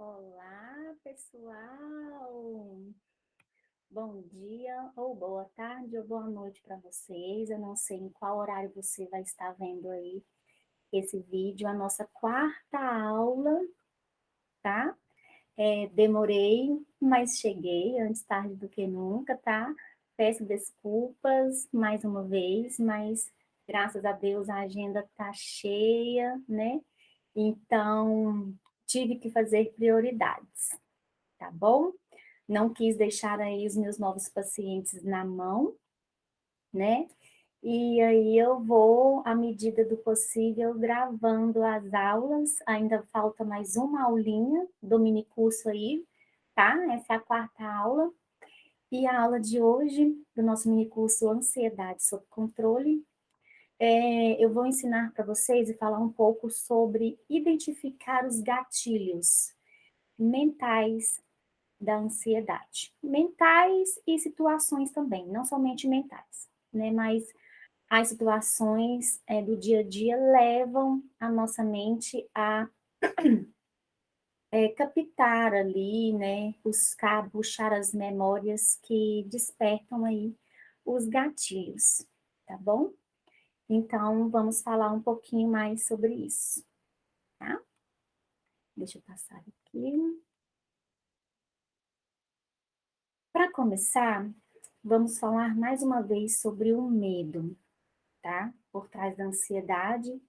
Olá, pessoal! Bom dia, ou boa tarde, ou boa noite para vocês. Eu não sei em qual horário você vai estar vendo aí esse vídeo, a nossa quarta aula, tá? Demorei, mas cheguei, antes tarde do que nunca, tá? Peço desculpas mais uma vez, mas graças a Deus a agenda tá cheia, né? Então, tive que fazer prioridades, tá bom? Não quis deixar aí os meus novos pacientes na mão, né? E aí eu vou, à medida do possível, gravando as aulas. Ainda falta mais uma aulinha do minicurso aí, tá? Essa é a quarta aula. E a aula de hoje, do nosso minicurso Ansiedade sob Controle, eu vou ensinar para vocês e falar um pouco sobre identificar os gatilhos mentais da ansiedade. Mentais e situações também, não somente mentais, né? Mas as situações do dia a dia levam a nossa mente a captar ali, né? Buscar, puxar as memórias que despertam aí os gatilhos, tá bom? Então, vamos falar um pouquinho mais sobre isso, tá? Deixa eu passar aqui. Para começar, vamos falar mais uma vez sobre o medo, tá? Por trás da ansiedade,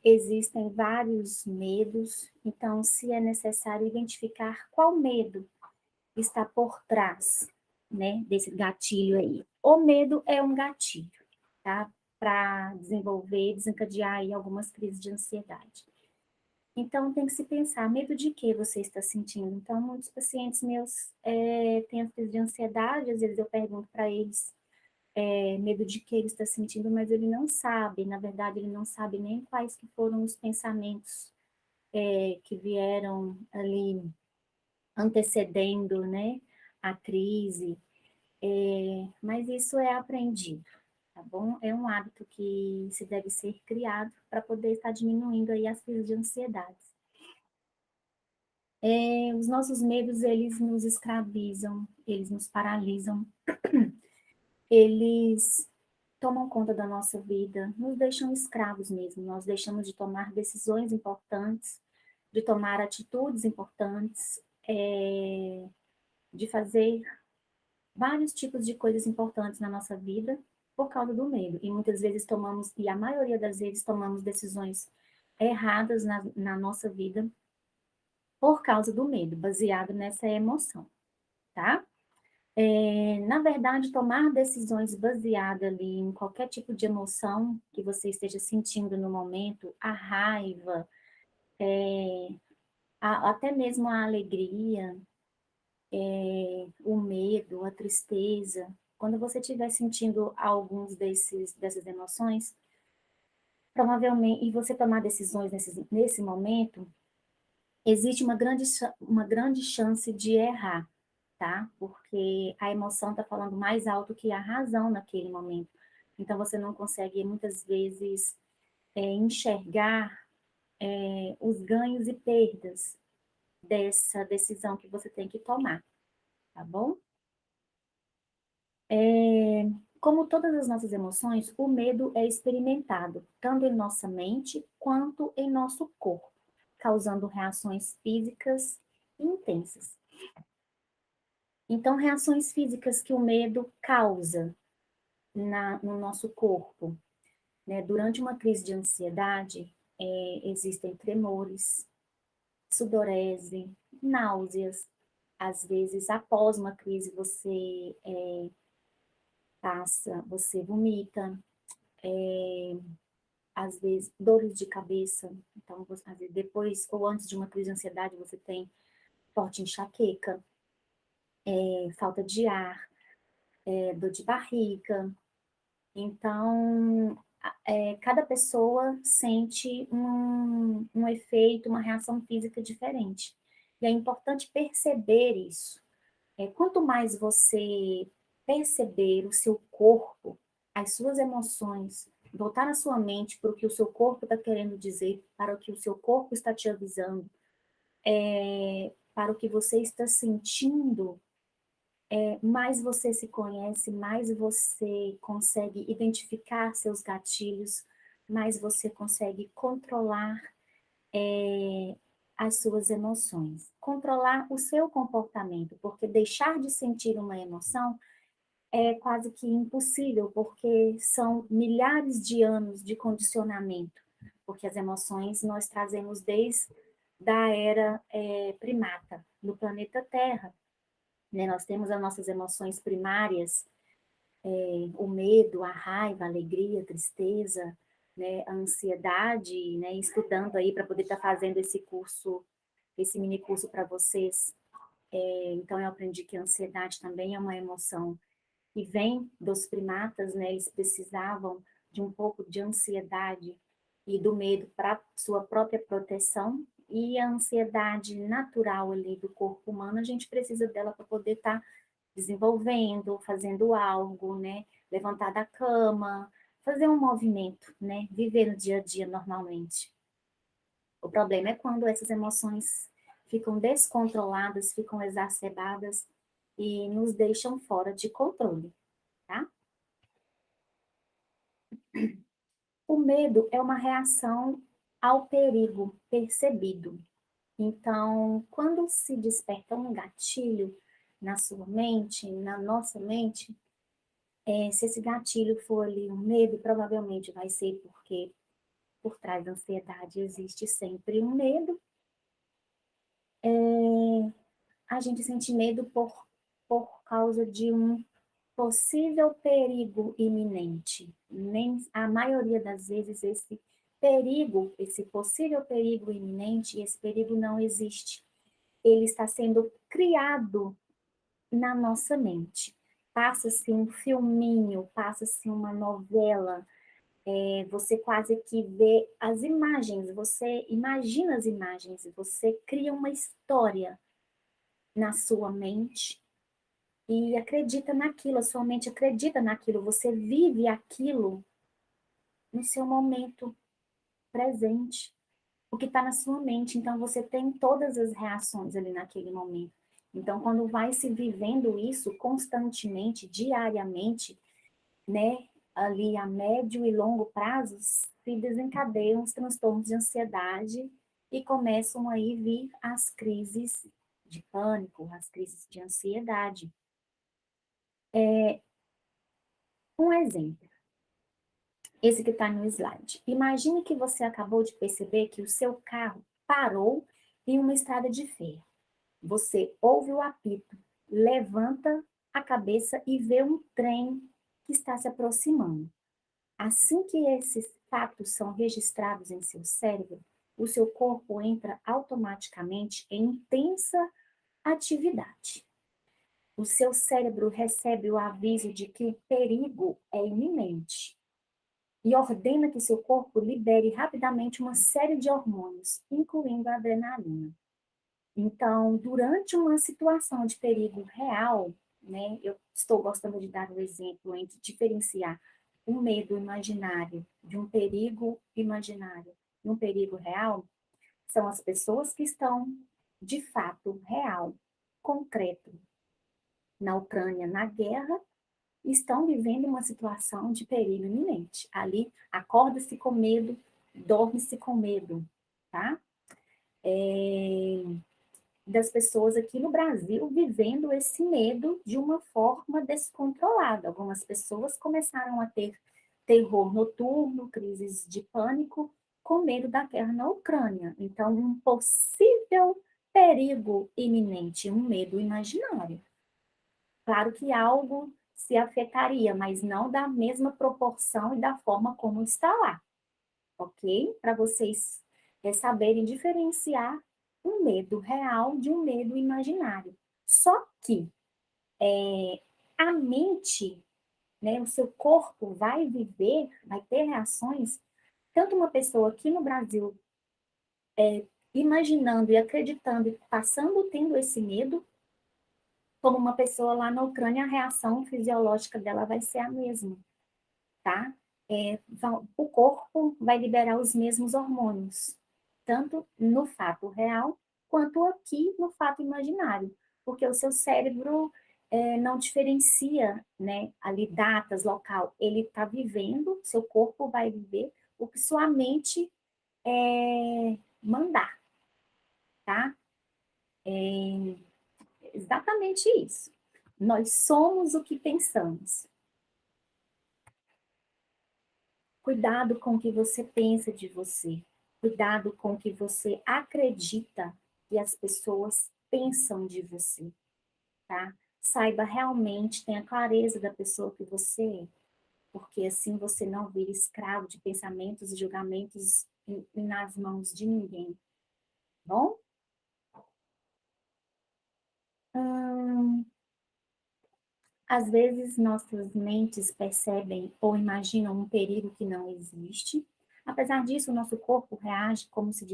existem vários medos, então, se é necessário identificar qual medo está por trás, né, desse gatilho aí. O medo é um gatilho, tá? Para desenvolver, desencadear aí algumas crises de ansiedade. Então, tem que se pensar, medo de que você está sentindo? Então, muitos pacientes meus têm as crises de ansiedade, às vezes eu pergunto para eles, medo de que ele está sentindo, mas ele não sabe, na verdade, ele não sabe nem quais que foram os pensamentos que vieram ali antecedendo, né, a crise, mas isso é aprendido, tá bom? É um hábito que se deve ser criado para poder estar diminuindo aí as crises de ansiedade. Os nossos medos, eles nos escravizam, eles nos paralisam, eles tomam conta da nossa vida, nos deixam escravos mesmo, nós deixamos de tomar decisões importantes, de tomar atitudes importantes, de fazer vários tipos de coisas importantes na nossa vida por causa do medo. E muitas vezes tomamos, e a maioria das vezes tomamos decisões erradas na nossa vida por causa do medo, baseado nessa emoção, tá? Na verdade, tomar decisões baseadas ali em qualquer tipo de emoção que você esteja sentindo no momento, a raiva, até mesmo a alegria, o medo, a tristeza, quando você estiver sentindo alguns dessas emoções, provavelmente, e você tomar decisões nesse momento, existe uma grande chance de errar, tá? Porque a emoção está falando mais alto que a razão naquele momento. Então, você não consegue, muitas vezes, enxergar os ganhos e perdas dessa decisão que você tem que tomar, tá bom? Como todas as nossas emoções, o medo é experimentado tanto em nossa mente quanto em nosso corpo, causando reações físicas intensas. Então, reações físicas que o medo causa no nosso corpo, né? Durante uma crise de ansiedade, existem tremores, sudorese, náuseas. Às vezes, após uma crise, você vomita, às vezes, dores de cabeça. Então, às vezes, depois ou antes de uma crise de ansiedade, você tem forte enxaqueca, falta de ar, dor de barriga. Então, cada pessoa sente um efeito, uma reação física diferente. E é importante perceber isso. Quanto mais você perceber o seu corpo, as suas emoções, voltar na sua mente para o que o seu corpo está querendo dizer, para o que o seu corpo está te avisando, para o que você está sentindo, mais você se conhece, mais você consegue identificar seus gatilhos, mais você consegue controlar as suas emoções, controlar o seu comportamento, porque deixar de sentir uma emoção é quase que impossível, porque são milhares de anos de condicionamento, porque as emoções nós trazemos desde da era primata, no planeta Terra, né? Nós temos as nossas emoções primárias, o medo, a raiva, a alegria, a tristeza, né? A ansiedade, né? Estudando aí para poder estar fazendo esse curso, esse mini curso para vocês. Então eu aprendi que a ansiedade também é uma emoção que vem dos primatas, né? Eles precisavam de um pouco de ansiedade e do medo para sua própria proteção, e a ansiedade natural ali do corpo humano, a gente precisa dela para poder estar desenvolvendo, fazendo algo, né? Levantar da cama, fazer um movimento, né? Viver no dia a dia normalmente. O problema é quando essas emoções ficam descontroladas, ficam exacerbadas e nos deixam fora de controle, tá? O medo é uma reação ao perigo percebido. Então, quando se desperta um gatilho na sua mente, na nossa mente, se esse gatilho for ali um medo, provavelmente vai ser porque por trás da ansiedade existe sempre um medo. A gente sente medo por causa de um possível perigo iminente. Nem a maioria das vezes esse perigo, esse possível perigo iminente, esse perigo não existe. Ele está sendo criado na nossa mente. Passa-se um filminho, passa-se uma novela, você quase que vê as imagens, você imagina as imagens, você cria uma história na sua mente e acredita naquilo, a sua mente acredita naquilo, você vive aquilo no seu momento presente, o que está na sua mente, então você tem todas as reações ali naquele momento. Então, quando vai se vivendo isso constantemente, diariamente, né, ali a médio e longo prazos, se desencadeiam os transtornos de ansiedade e começam aí vir as crises de pânico, as crises de ansiedade. Um exemplo, esse que está no slide. Imagine que você acabou de perceber que o seu carro parou em uma estrada de ferro. Você ouve o apito, levanta a cabeça e vê um trem que está se aproximando. Assim que esses fatos são registrados em seu cérebro, o seu corpo entra automaticamente em intensa atividade. O seu cérebro recebe o aviso de que perigo é iminente e ordena que seu corpo libere rapidamente uma série de hormônios, incluindo a adrenalina. Então, durante uma situação de perigo real, né, eu estou gostando de dar o exemplo entre diferenciar um medo imaginário de um perigo imaginário e um perigo real, são as pessoas que estão, de fato, real, concreto, na Ucrânia, na guerra, estão vivendo uma situação de perigo iminente. Ali, acorda-se com medo, dorme-se com medo, tá? Das pessoas aqui no Brasil vivendo esse medo de uma forma descontrolada. Algumas pessoas começaram a ter terror noturno, crises de pânico, com medo da guerra na Ucrânia. Então, um possível perigo iminente, um medo imaginário. Claro que algo se afetaria, mas não da mesma proporção e da forma como está lá, ok? Para vocês saberem diferenciar um medo real de um medo imaginário. Só que a mente, né, o seu corpo vai viver, vai ter reações, tanto uma pessoa aqui no Brasil imaginando e acreditando e passando tendo esse medo, como uma pessoa lá na Ucrânia, a reação fisiológica dela vai ser a mesma, tá? O corpo vai liberar os mesmos hormônios, tanto no fato real quanto aqui no fato imaginário, porque o seu cérebro não diferencia, né, ali datas, local, ele está vivendo, seu corpo vai viver o que sua mente mandar, tá? É exatamente isso. Nós somos o que pensamos. Cuidado com o que você pensa de você. Cuidado com o que você acredita que as pessoas pensam de você, tá? Saiba realmente, tenha clareza da pessoa que você é, porque assim você não vira escravo de pensamentos e julgamentos nas mãos de ninguém, tá bom? Às vezes, nossas mentes percebem ou imaginam um perigo que não existe. Apesar disso, o nosso corpo reage como se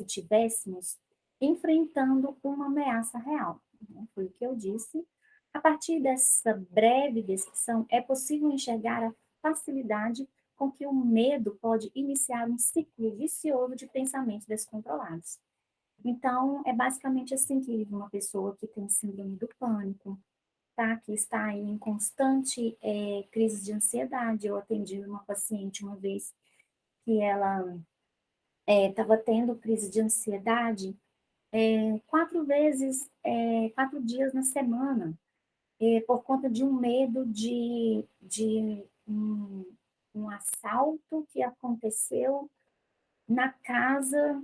tivéssemos enfrentando uma ameaça real, né? Foi o que eu disse. A partir dessa breve descrição, é possível enxergar a facilidade com que o medo pode iniciar um ciclo vicioso de pensamentos descontrolados. Então, é basicamente assim que vive uma pessoa que tem síndrome do pânico, tá? Que está aí em constante crise de ansiedade. Eu atendi uma paciente uma vez que ela estava tendo crise de ansiedade 4 dias na semana, por conta de um medo de um assalto que aconteceu na casa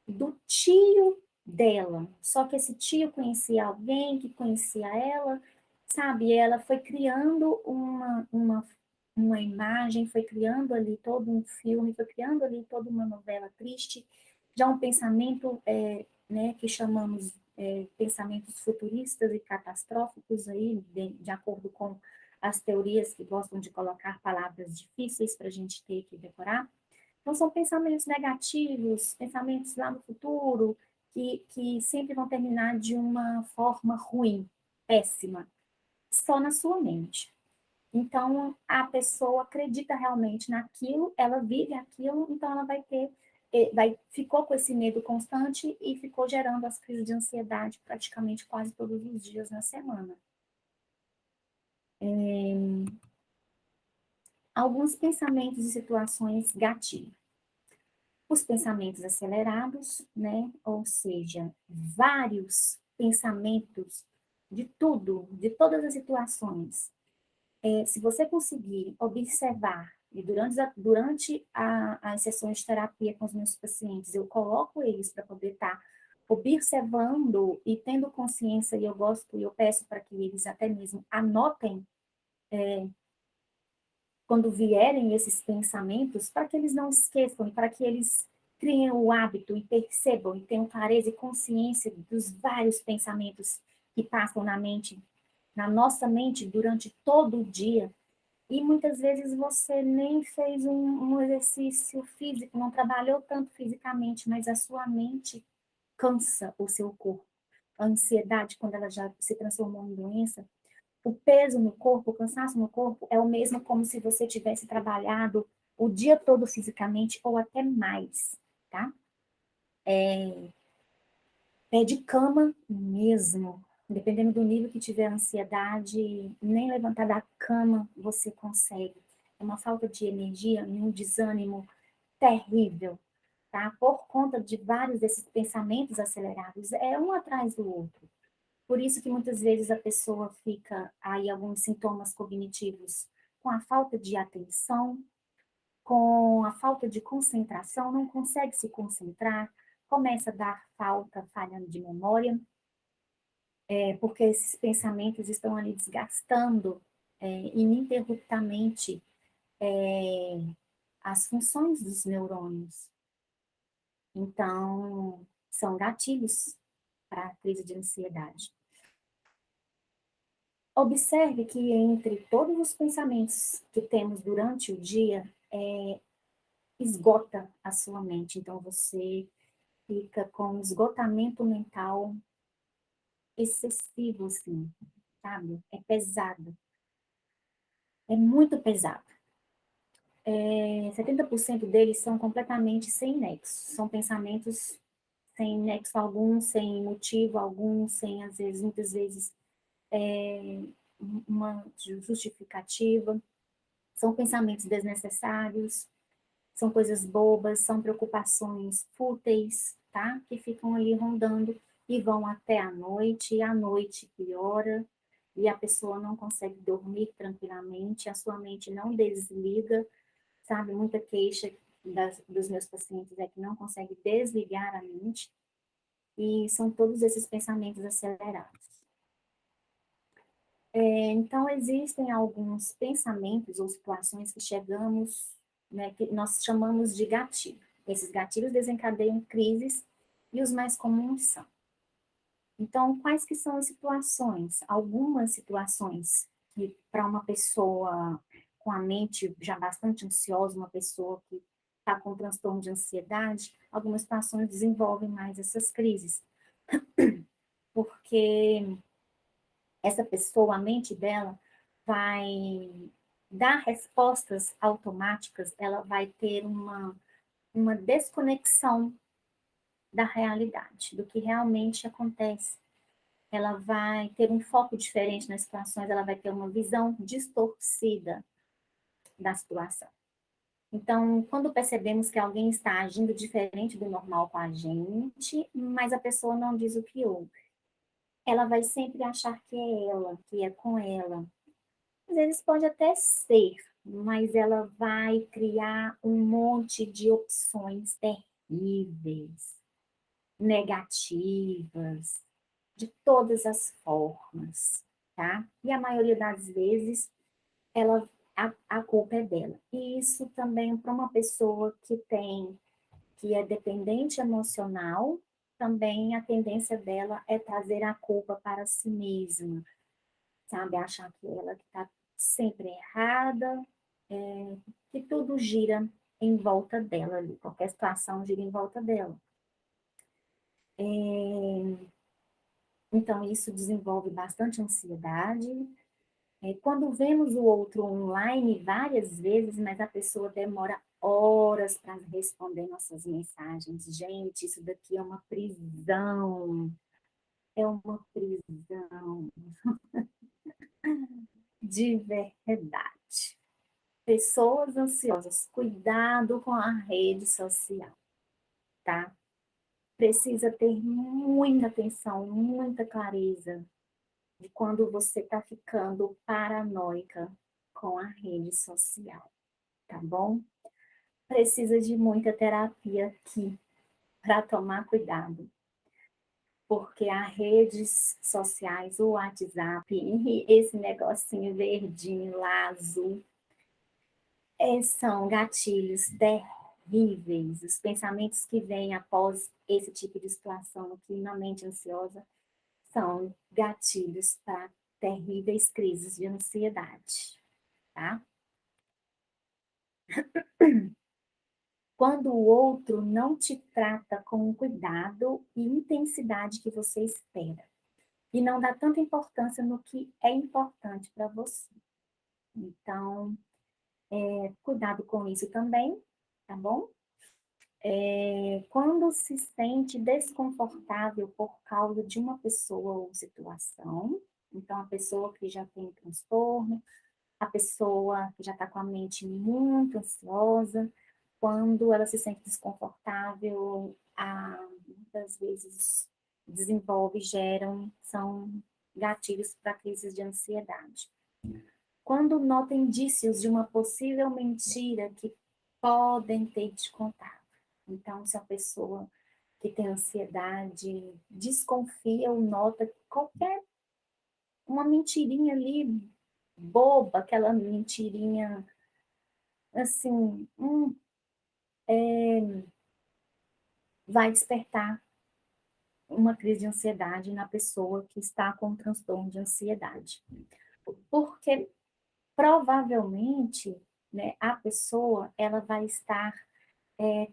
do tio dela. Só que esse tio conhecia alguém que conhecia ela, sabe? Ela foi criando uma imagem, foi criando ali todo um filme, foi criando ali toda uma novela triste, já um pensamento, né, que chamamos pensamentos futuristas e catastróficos aí, de acordo com as teorias que gostam de colocar palavras difíceis para a gente ter que decorar. Então, são pensamentos negativos, pensamentos lá no futuro, que sempre vão terminar de uma forma ruim, péssima, só na sua mente. Então, a pessoa acredita realmente naquilo, ela vive aquilo, então ela ficou com esse medo constante e ficou gerando as crises de ansiedade praticamente quase todos os dias na semana. Alguns pensamentos e situações gatilho. Os pensamentos acelerados, né? Ou seja, vários pensamentos de tudo, de todas as situações. Se você conseguir observar, e durante as sessões de terapia com os meus pacientes, eu coloco eles para poder estar observando e tendo consciência, e eu gosto, e eu peço para que eles até mesmo anotem quando vierem esses pensamentos, para que eles não esqueçam, para que eles criem o hábito e percebam e tenham clareza e consciência dos vários pensamentos que passam na nossa mente durante todo o dia. E muitas vezes você nem fez um exercício físico, não trabalhou tanto fisicamente, mas a sua mente cansa o seu corpo. A ansiedade, quando ela já se transformou em doença, o peso no corpo, o cansaço no corpo é o mesmo como se você tivesse trabalhado o dia todo fisicamente ou até mais, tá? Pé de cama mesmo. Dependendo do nível que tiver a ansiedade, nem levantar da cama você consegue. É uma falta de energia e um desânimo terrível, tá? Por conta de vários desses pensamentos acelerados, é um atrás do outro. Por isso que muitas vezes a pessoa fica aí alguns sintomas cognitivos com a falta de atenção, com a falta de concentração, não consegue se concentrar, começa a dar falha de memória, porque esses pensamentos estão ali desgastando ininterruptamente as funções dos neurônios. Então, são gatilhos para a crise de ansiedade. Observe que entre todos os pensamentos que temos durante o dia, esgota a sua mente. Então, você fica com um esgotamento mental excessivo, assim, sabe? É pesado. É muito pesado. 70% deles são completamente sem nexo. São pensamentos sem nexo algum, sem motivo algum, sem, às vezes, muitas vezes, uma justificativa. São pensamentos desnecessários, são coisas bobas, são preocupações fúteis, tá? Que ficam ali rondando e vão até a noite, e a noite piora, e a pessoa não consegue dormir tranquilamente, a sua mente não desliga, sabe? Muita queixa dos meus pacientes é que não consegue desligar a mente, e são todos esses pensamentos acelerados. Então, existem alguns pensamentos ou situações que chegamos, né, que nós chamamos de gatilho. Esses gatilhos desencadeiam crises e os mais comuns são. Então, quais que são as situações? Algumas situações que para uma pessoa com a mente já bastante ansiosa, uma pessoa que está com transtorno de ansiedade, algumas situações desenvolvem mais essas crises. Porque essa pessoa, a mente dela, vai dar respostas automáticas, ela vai ter uma desconexão da realidade, do que realmente acontece. Ela vai ter um foco diferente nas situações, ela vai ter uma visão distorcida da situação. Então, quando percebemos que alguém está agindo diferente do normal com a gente, mas a pessoa não diz o que houve, ela vai sempre achar que é ela, que é com ela. Às vezes pode até ser, mas ela vai criar um monte de opções terríveis, negativas, de todas as formas, tá? E a maioria das vezes a culpa é dela. E isso também para uma pessoa que é dependente emocional, também a tendência dela é trazer a culpa para si mesma, sabe? Achar que ela está sempre errada, que tudo gira em volta dela ali, qualquer situação gira em volta dela. Então, isso desenvolve bastante ansiedade. Quando vemos o outro online várias vezes, mas a pessoa demora horas para responder nossas mensagens. Gente, isso daqui é uma prisão. É uma prisão de verdade. Pessoas ansiosas, cuidado com a rede social, tá? Precisa ter muita atenção, muita clareza de quando você está ficando paranoica com a rede social, tá bom? Precisa de muita terapia aqui para tomar cuidado, porque as redes sociais, o WhatsApp, esse negocinho verdinho lá, azul, são gatilhos terríveis. Os pensamentos que vêm após esse tipo de situação aqui na mente ansiosa são gatilhos para terríveis crises de ansiedade, tá? Quando o outro não te trata com o cuidado e intensidade que você espera, e não dá tanta importância no que é importante para você. Então, cuidado com isso também, tá bom? Quando se sente desconfortável por causa de uma pessoa ou situação, então a pessoa que já tem transtorno, a pessoa que já está com a mente muito ansiosa, quando ela se sente desconfortável, muitas vezes desenvolve, são gatilhos para crises de ansiedade. Quando nota indícios de uma possível mentira que podem ter te contado. Então, se a pessoa que tem ansiedade desconfia ou nota qualquer uma mentirinha ali boba, aquela mentirinha assim, vai despertar uma crise de ansiedade na pessoa que está com transtorno de ansiedade. Porque provavelmente, né, a pessoa ela vai estar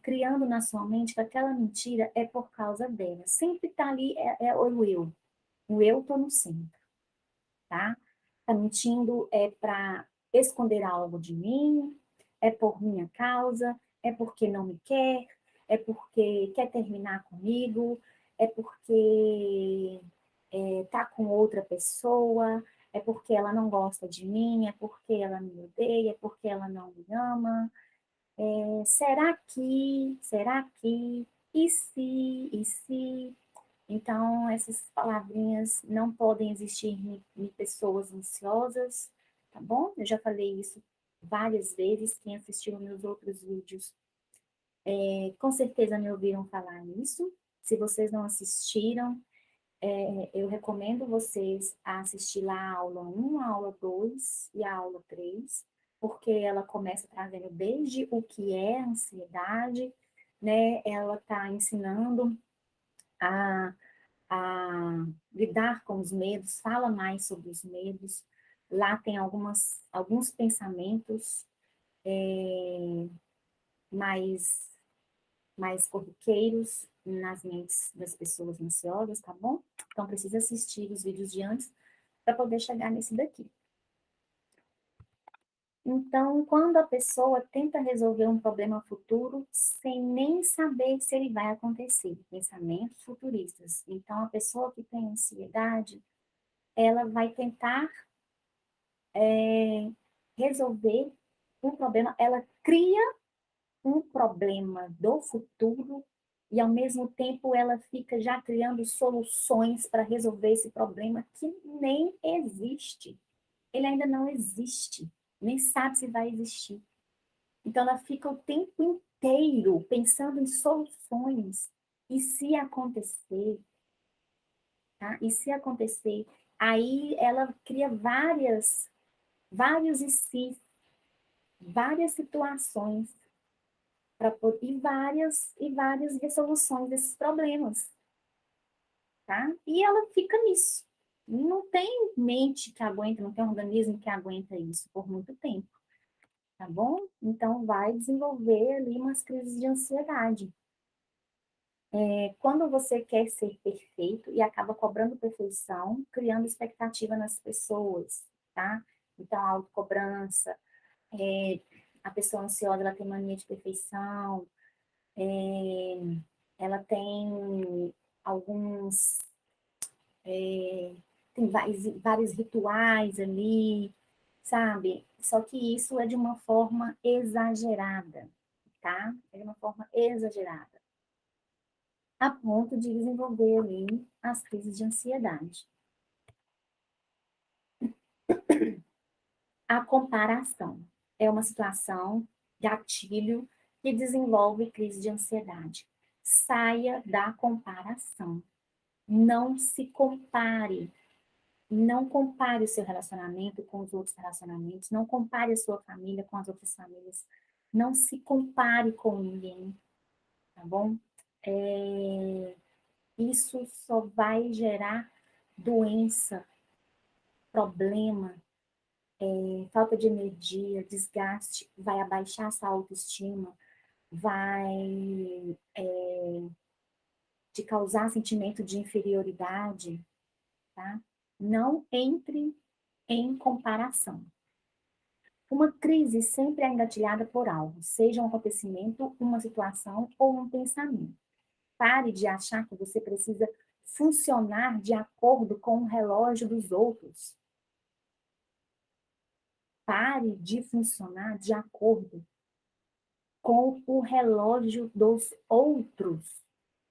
criando na sua mente que aquela mentira é por causa dela. Sempre está ali o eu. O eu estou no centro, tá? Está mentindo para esconder algo de mim, é por minha causa, é porque não me quer, é porque quer terminar comigo, é porque tá com outra pessoa, é porque ela não gosta de mim, é porque ela me odeia, é porque ela não me ama. Será que, e se? Então, essas palavrinhas não podem existir em pessoas ansiosas, tá bom? Eu já falei isso várias vezes, quem assistiu meus outros vídeos, com certeza me ouviram falar isso. Se vocês não assistiram, eu recomendo vocês a assistir lá a aula 1, a aula 2 e a aula 3, porque ela começa trazendo desde o que é ansiedade, né? Ela está ensinando a, a lidar com os medos, fala mais sobre os medos. Lá tem alguns pensamentos mais, mais corriqueiros nas mentes das pessoas ansiosas, tá bom? Então, precisa assistir os vídeos de antes para poder chegar nesse daqui. Então, quando a pessoa tenta resolver um problema futuro sem nem saber se ele vai acontecer, pensamentos futuristas. Então, a pessoa que tem ansiedade, ela vai tentar resolver um problema, ela cria um problema do futuro e, ao mesmo tempo, ela fica já criando soluções para resolver esse problema que nem existe. Ele ainda não existe, nem sabe se vai existir. Então, ela fica o tempo inteiro pensando em soluções. E se acontecer, tá? E se acontecer, aí ela cria vários e se, várias situações e várias resoluções desses problemas, tá? E ela fica nisso. Não tem mente que aguenta, não tem organismo que aguenta isso por muito tempo, tá bom? Então vai desenvolver ali umas crises de ansiedade. Quando você quer ser perfeito e acaba cobrando perfeição, criando expectativa nas pessoas, tá? Então, a autocobrança, a pessoa ansiosa, ela tem mania de perfeição, ela tem alguns, tem vários rituais ali, sabe? Só que isso é de uma forma exagerada, tá? É de uma forma exagerada, a ponto de desenvolver ali as crises de ansiedade. A comparação é uma situação, gatilho, que desenvolve crise de ansiedade. Saia da comparação. Não se compare. Não compare o seu relacionamento com os outros relacionamentos. Não compare a sua família com as outras famílias. Não se compare com ninguém, tá bom? Isso só vai gerar doença, problema, falta de energia, desgaste, vai abaixar essa autoestima, vai te causar sentimento de inferioridade, tá? Não entre em comparação. Uma crise sempre é engatilhada por algo, seja um acontecimento, uma situação ou um pensamento. Pare de achar que você precisa funcionar de acordo com o relógio dos outros. Pare de funcionar de acordo com o relógio dos outros.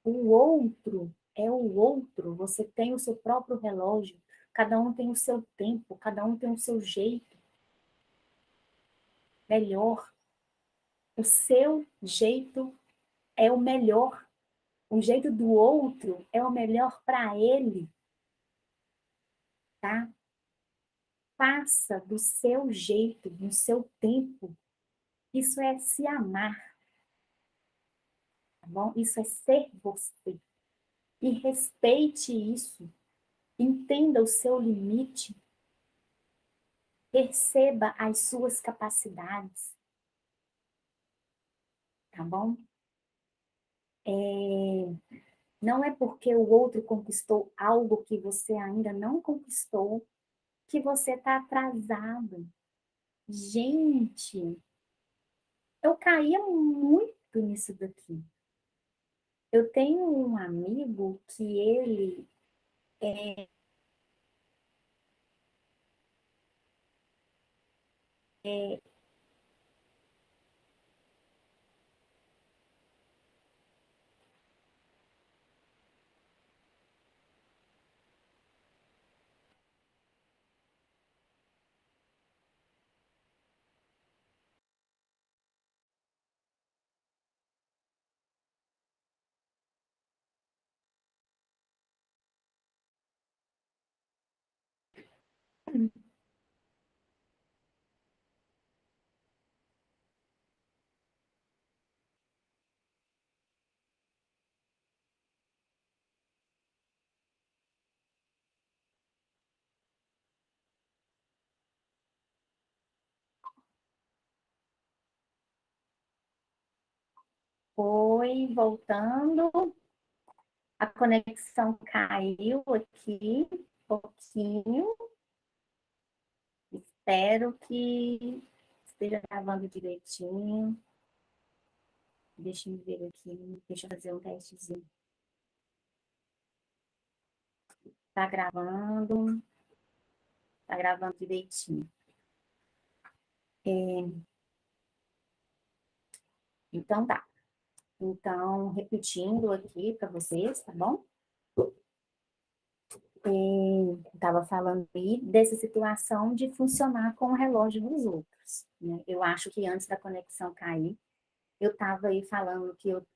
O outro é o outro, você tem o seu próprio relógio, cada um tem o seu tempo, cada um tem o seu jeito melhor. O seu jeito é o melhor, o jeito do outro é o melhor para ele, tá? Faça do seu jeito, no seu tempo. Isso é se amar, tá bom? Isso é ser você. E respeite isso. Entenda o seu limite. Perceba as suas capacidades, tá bom? Não é porque o outro conquistou algo que você ainda não conquistou que você está atrasado. Gente, eu caía muito nisso daqui. Eu tenho um amigo que ele foi voltando, a conexão caiu aqui um pouquinho. Espero que esteja gravando direitinho. Deixa eu ver aqui, deixa eu fazer um testezinho. Tá gravando direitinho. Então tá. Então, repetindo aqui para vocês, tá bom? Estava falando aí dessa situação de funcionar com o relógio dos outros, né? Eu acho que antes da conexão cair, eu estava aí falando que eu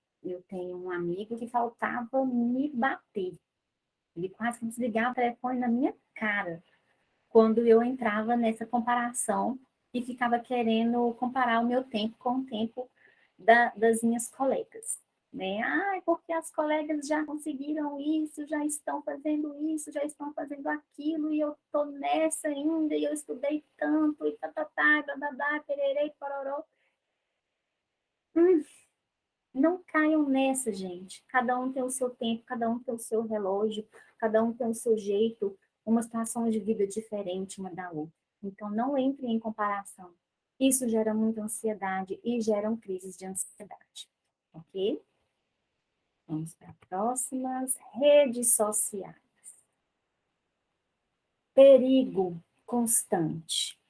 tenho um amigo que faltava me bater. Ele quase que desligava o telefone na minha cara quando eu entrava nessa comparação e ficava querendo comparar o meu tempo com o tempo das minhas colegas. Né? Ah, porque as colegas já conseguiram isso, já estão fazendo isso, já estão fazendo aquilo, e eu estou nessa ainda, e eu estudei tanto, e tá, bababá, pererei, pororó. Não caiam nessa, gente. Cada um tem o seu tempo, cada um tem o seu relógio, cada um tem o seu jeito, uma situação de vida diferente uma da outra. Então, não entre em comparação. Isso gera muita ansiedade e geram crises de ansiedade. Ok? Vamos para próximas. Redes sociais. Perigo constante,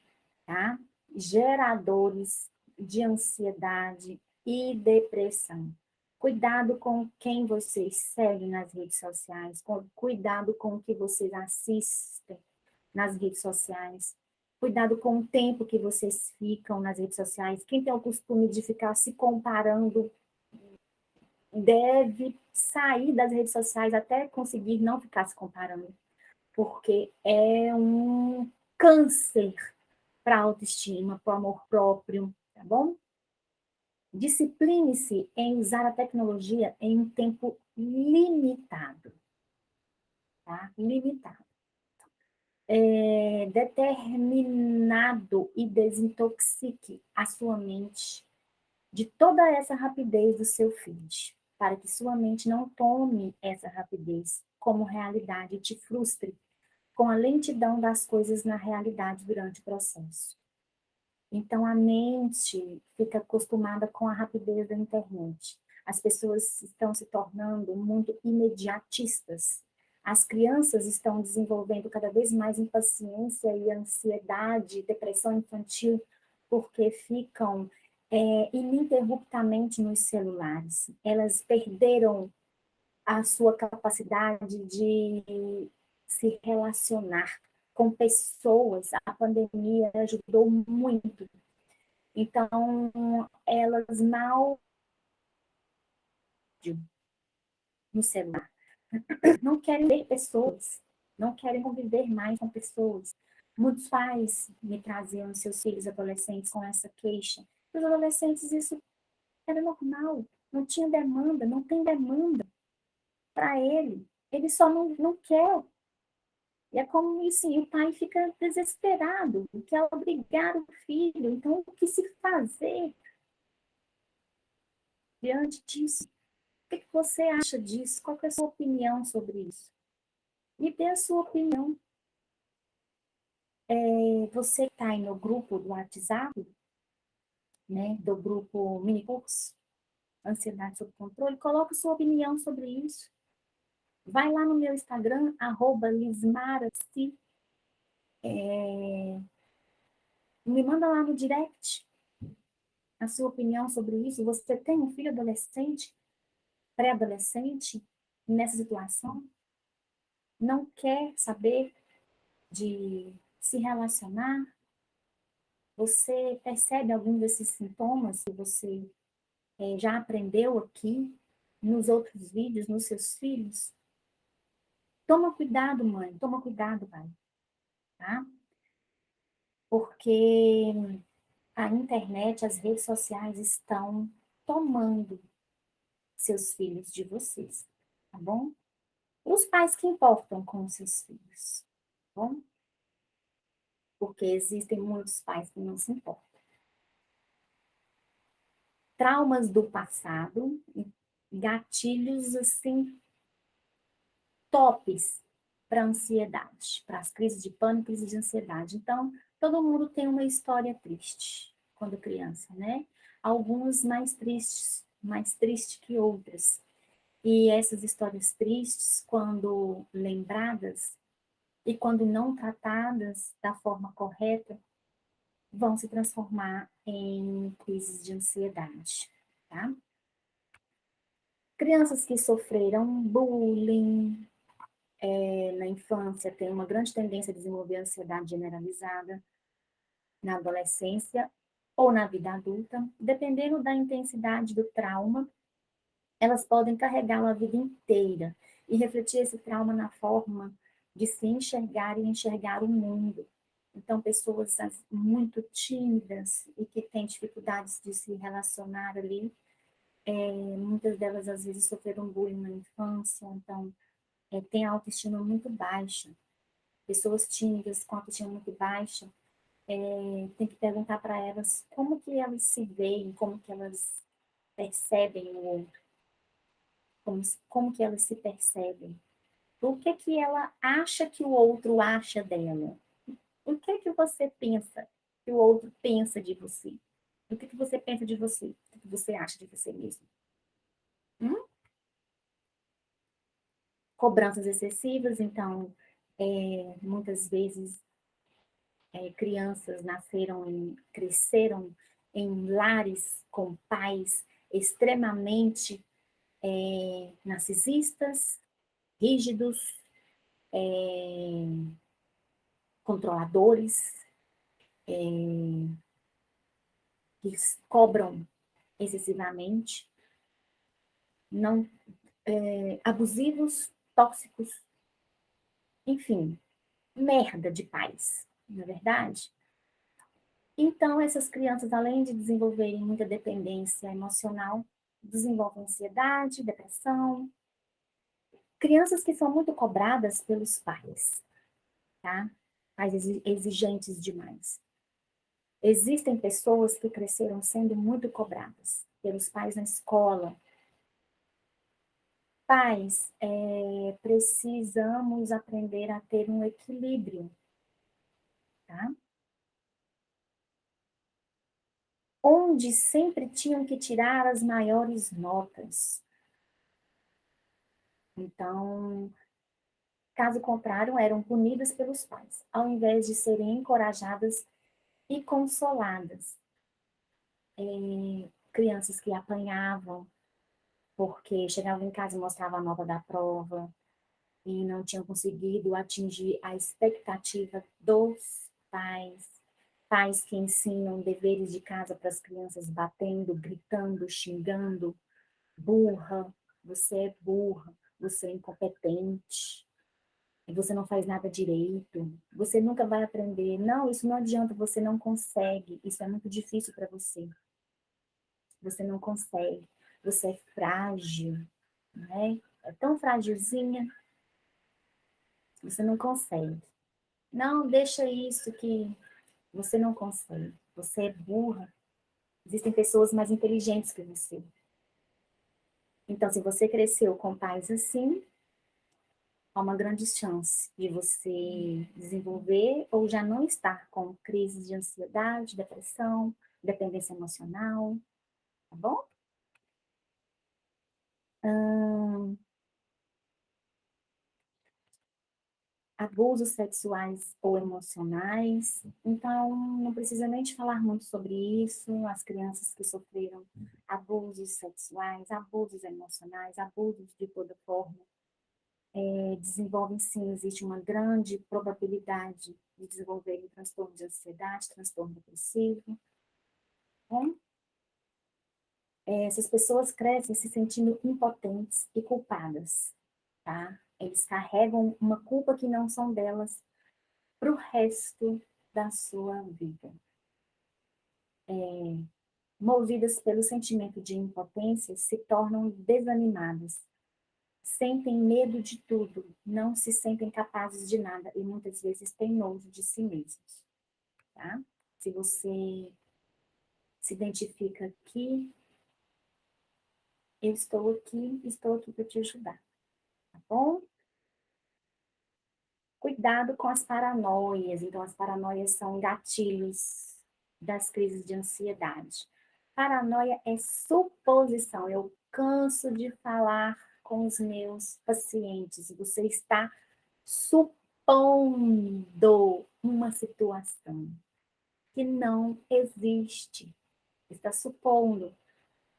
tá? Geradores de ansiedade e depressão. Cuidado com quem vocês seguem nas redes sociais, cuidado com o que vocês assistem nas redes sociais, cuidado com o tempo que vocês ficam nas redes sociais. Quem tem o costume de ficar se comparando deve sair das redes sociais até conseguir não ficar se comparando, porque é um câncer para a autoestima, para o amor próprio, tá bom? Discipline-se em usar a tecnologia em um tempo limitado, tá? Limitado. Determinado e desintoxique a sua mente de toda essa rapidez do seu feed, para que sua mente não tome essa rapidez como realidade e te frustre com a lentidão das coisas na realidade durante o processo. Então, a mente fica acostumada com a rapidez da internet. As pessoas estão se tornando muito imediatistas. As crianças estão desenvolvendo cada vez mais impaciência e ansiedade, depressão infantil, porque ficam ininterruptamente nos celulares. Elas perderam a sua capacidade de se relacionar com pessoas. A pandemia ajudou muito. Então, elas mal no celular não querem ver pessoas, não querem conviver mais com pessoas. Muitos pais me traziam seus filhos adolescentes com essa queixa. Os adolescentes, isso era normal, não tinha demanda, não tem demanda para ele. Ele só não quer. E é como assim, o pai fica desesperado, quer obrigar o filho. Então, o que se fazer diante disso? O que você acha disso? Qual é a sua opinião sobre isso? Me dê a sua opinião. Você está aí no grupo do WhatsApp, né, do grupo Minicurso? ansiedade sob controle, coloque sua opinião sobre isso. Vai lá no meu Instagram, @lismaraci, me manda lá no direct a sua opinião sobre isso. Você tem um filho adolescente, pré-adolescente, nessa situação? Não quer saber de se relacionar? Você percebe algum desses sintomas que você já aprendeu aqui, nos outros vídeos, nos seus filhos? Toma cuidado, mãe, toma cuidado, pai, tá? Porque a internet, as redes sociais estão tomando seus filhos de vocês, tá bom? Os pais que importam com os seus filhos, tá bom? Porque existem muitos pais que não se importam. Traumas do passado, gatilhos assim tops para ansiedade, para as crises de pânico, crises de ansiedade. Então, todo mundo tem uma história triste quando criança, né? Alguns mais tristes que outras. E essas histórias tristes, quando lembradas e quando não tratadas da forma correta, vão se transformar em crises de ansiedade, tá? Crianças que sofreram bullying na infância têm uma grande tendência a desenvolver ansiedade generalizada na adolescência ou na vida adulta. Dependendo da intensidade do trauma, elas podem carregá-lo a vida inteira e refletir esse trauma na forma de se enxergar e enxergar o mundo. Então, pessoas muito tímidas e que têm dificuldades de se relacionar ali, muitas delas às vezes sofreram bullying na infância, então têm a autoestima muito baixa. Pessoas tímidas com autoestima muito baixa, tem que perguntar para elas como que elas se veem, como que elas percebem o outro, como que elas se percebem. O que ela acha que o outro acha dela? O que você pensa que o outro pensa de você? O que você pensa de você? O que você acha de você mesmo? Hum? Cobranças excessivas, então, muitas vezes crianças cresceram em lares com pais extremamente narcisistas, rígidos, controladores, que cobram excessivamente, não abusivos, tóxicos, enfim, merda de pais, não é verdade? Então, essas crianças, além de desenvolverem muita dependência emocional, desenvolvem ansiedade, depressão. Crianças que são muito cobradas pelos pais, tá? Pais exigentes demais. Existem pessoas que cresceram sendo muito cobradas pelos pais na escola. Pais, precisamos aprender a ter um equilíbrio, tá? Onde sempre tinham que tirar as maiores notas. Então, caso contrário, eram punidas pelos pais, ao invés de serem encorajadas e consoladas. Crianças que apanhavam, porque chegavam em casa e mostravam a nota da prova e não tinham conseguido atingir a expectativa dos pais. Pais que ensinam deveres de casa para as crianças batendo, gritando, xingando, burra, você é burra, você é incompetente, você não faz nada direito, você nunca vai aprender. Não, isso não adianta, você não consegue, isso é muito difícil para você. Você não consegue, você é frágil, né? É tão frágilzinha, você não consegue. Não, deixa isso que você não consegue. Você é burra. Existem pessoas mais inteligentes que você. Então, se você cresceu com pais assim, há uma grande chance de você desenvolver ou já não estar com crises de ansiedade, depressão, dependência emocional, tá bom? Abusos sexuais ou emocionais. Então, não precisa nem te falar muito sobre isso. As crianças que sofreram abusos sexuais, abusos emocionais, abusos de toda forma, desenvolvem sim, existe uma grande probabilidade de desenvolver transtorno de ansiedade, transtorno depressivo. Bom, essas pessoas crescem se sentindo impotentes e culpadas, tá? Eles carregam uma culpa que não são delas para o resto da sua vida. Movidas pelo sentimento de impotência, se tornam desanimadas, sentem medo de tudo, não se sentem capazes de nada e muitas vezes têm nojo de si mesmos, tá? Se você se identifica aqui, eu estou aqui para te ajudar, tá bom? Cuidado com as paranoias. Então, as paranoias são gatilhos das crises de ansiedade. Paranoia é suposição. Eu canso de falar com os meus pacientes. Você está supondo uma situação que não existe. Está supondo.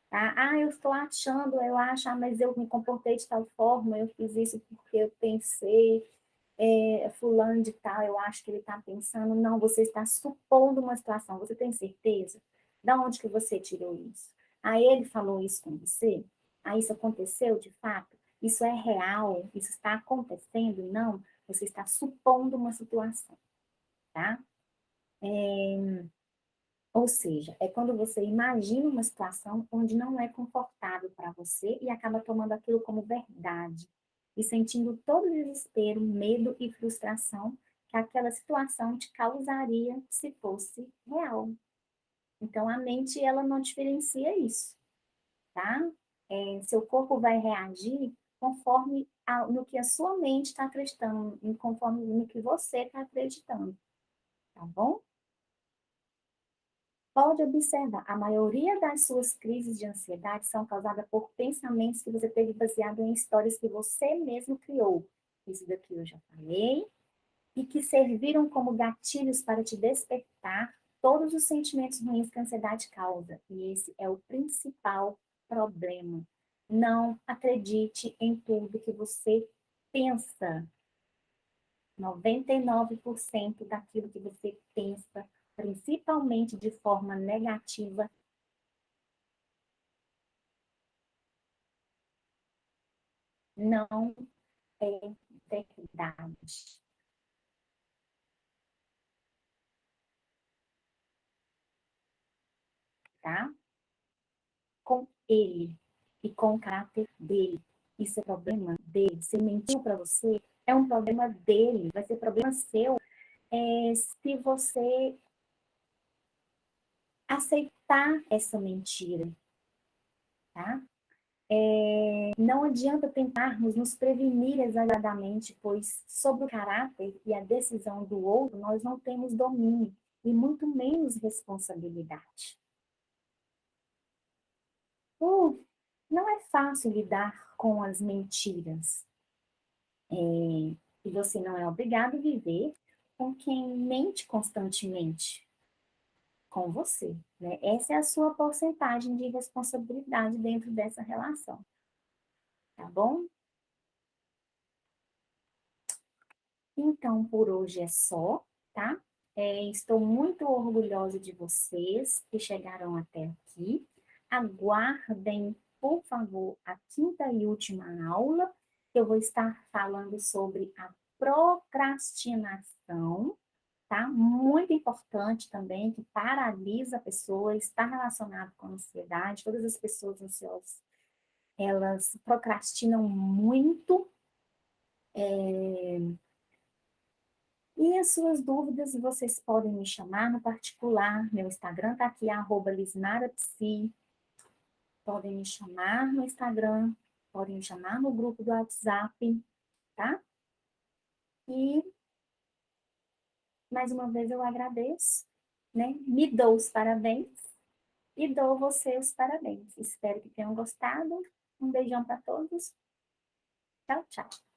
Tá? Ah, eu estou achando, eu acho, mas eu me comportei de tal forma, eu fiz isso porque eu pensei, fulano de tal, eu acho que ele está pensando. Não, você está supondo uma situação, você tem certeza? Da onde que você tirou isso? Aí ele falou isso com você? Aí isso aconteceu de fato? Isso é real? Isso está acontecendo? Não, você está supondo uma situação, tá? Ou seja, é quando você imagina uma situação onde não é confortável para você e acaba tomando aquilo como verdade e sentindo todo o desespero, medo e frustração que aquela situação te causaria se fosse real. Então, a mente, ela não diferencia isso, tá? Seu corpo vai reagir conforme no que a sua mente está acreditando, conforme no que você está acreditando, tá bom? Pode observar, a maioria das suas crises de ansiedade são causadas por pensamentos que você teve baseado em histórias que você mesmo criou. Isso daqui eu já falei. E que serviram como gatilhos para te despertar todos os sentimentos ruins que a ansiedade causa. E esse é o principal problema. Não acredite em tudo que você pensa. 99% daquilo que você pensa, principalmente de forma negativa, não é verdade, tá? Com ele e com o caráter dele. Isso é problema dele. Se ele mentiu para você, é um problema dele. Vai ser problema seu se você aceitar essa mentira, tá? Não adianta tentarmos nos prevenir exageradamente, pois sobre o caráter e a decisão do outro nós não temos domínio e muito menos responsabilidade. Uh, não é fácil lidar com as mentiras. E você não é obrigado a viver com quem mente constantemente com você, né? Essa é a sua porcentagem de responsabilidade dentro dessa relação, tá bom? Então, por hoje é só, tá? Estou muito orgulhosa de vocês que chegaram até aqui. Aguardem, por favor, a quinta e última aula, que eu vou estar falando sobre a procrastinação, tá? Muito importante também, que paralisa a pessoa, está relacionado com a ansiedade. Todas as pessoas ansiosas, elas procrastinam muito. E as suas dúvidas, vocês podem me chamar no particular. Meu Instagram está aqui, @lismarapsi. Podem me chamar no Instagram, podem me chamar no grupo do WhatsApp, tá? E, mais uma vez, eu agradeço, né? Me dou os parabéns e dou você os parabéns. Espero que tenham gostado. Um beijão para todos. Tchau, tchau.